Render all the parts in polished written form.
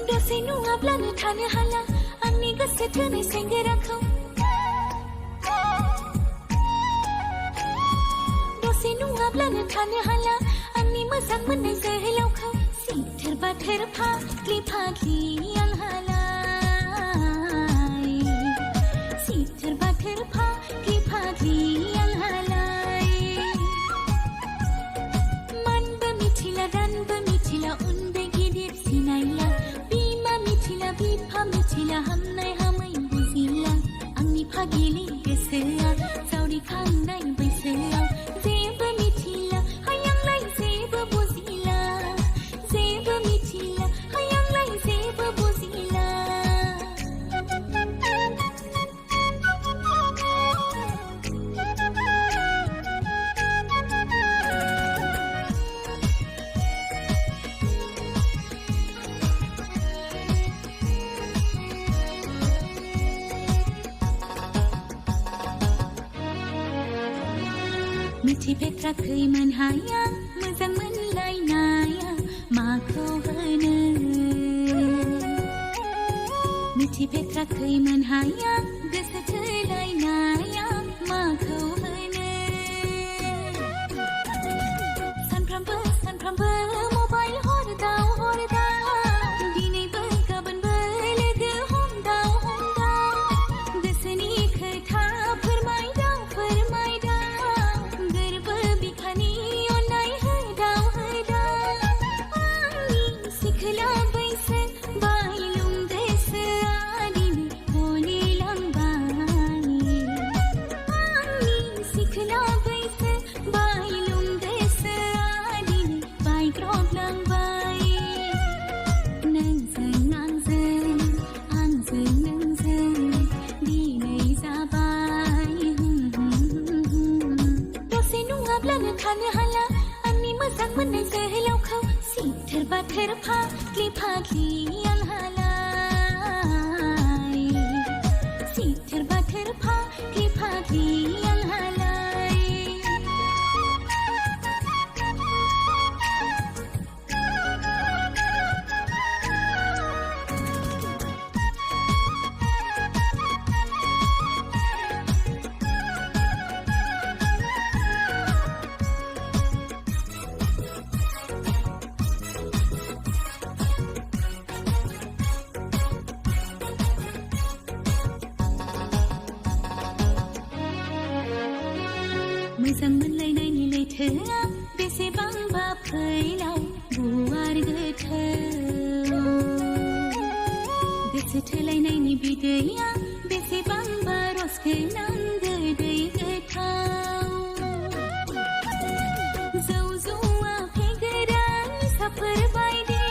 दसे नङाब्लानो थानो हाला आंनि गोसो थोनाय सेंग्राखौ दसे नङाब्लानो थानो हाला आंनि मोजां मोननाय जोहोलावखौ सिथोर बाथोर फाग्लि फाग्लि आंहालाय सिथोर बाथोर फाग्लि फाग्लि आंहालाय मानबो मिथिला दानबो मिथिला उन्दै गिदिर सिनायला बिमा मिथिला बिफा मिथिला हामनाय हामै बुजिला आंनि फागिलि गोसोआ जावरिखांनाय बैसोआव जेबो मिथिला हायांलाय जेबो बुजिला जेबो मिथिला हायांलाय जेबो बुजिला मिथिफेराखैमोन हाया मोजां मोनलायनाया माखौ होनो मिथिफेराखैमोन हाया गोसो थोलायनाया माखौ होनो सानफ्रामबो सानफ्रामबो मबाइल हरदाव दिनैबो गाबोनबो लोगो हमदाव गोसोनि खोथा फोरमायदाव गोरबो बिखानि अननाय होदाव आंनि सिखोला बैसो बायलुं गोसोआ दिनै गलिलांबाय आंनि सिखोला बैसो बायलुं गोसोआ दिनै बायग्रबलांबाय नोंजों आंजों नोंजों दिनै जाबाय दसे नङाब्लानो थानो हाला आंनि मोजां मोननाय जोहोलावखौ सिथोर बाथोर फाग्लि फाग्लि आंहालाय सिथोर बाथोर फाग्लि फाग्लि आंहालाय मोजां मोनलायनायनि लैथोआ बेसेबांबा फैलाव गुवार गोथौ गोसो थोलायनायनि बिदैया बेसेबांबा रस गोनां गोदै गोथाव जौ जुवा फेगोरा निसाफोर बायदि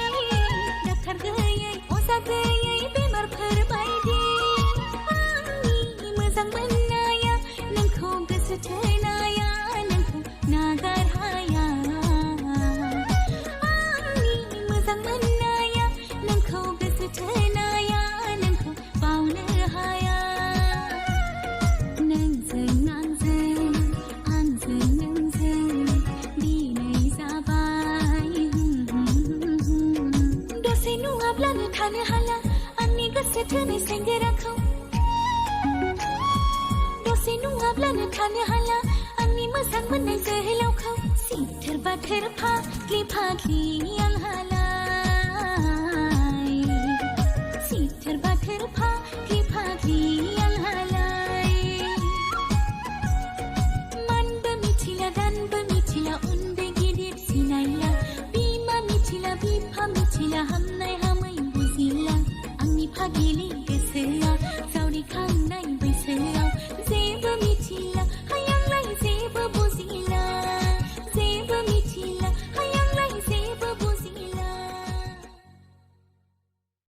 डाक्टार गैयै अजा गैयै बेमारफोर बायदि आंनि मोजां मोननाया नोंखौ गोसो थोनाया नागार हाया आंनि मोजां मोननाया नोंखौ गोसो थोनाया नोंखौ बावनो हाया नोंजों आंजों नोंजों दिनै जाबाय दसे नङाब्लानो थानो हाला आंनि गोसो थोनाय सेंग्राखौ दसे नङाब्लानो थानो हाला आंनि मोजां मोननाय जोहोलावखौ सिथोर बाथोर फाग्लि फाग्लि आंहालाय सिथोर बाथोर फाग्लि फाग्लि आंहालाय मानबो मिथिला दानबो मिथिला उन्दै गिदिर सिनायला बिमा मिथिला बिफा मिथिला हामनाय हामै बुजिला आंनि फागिलि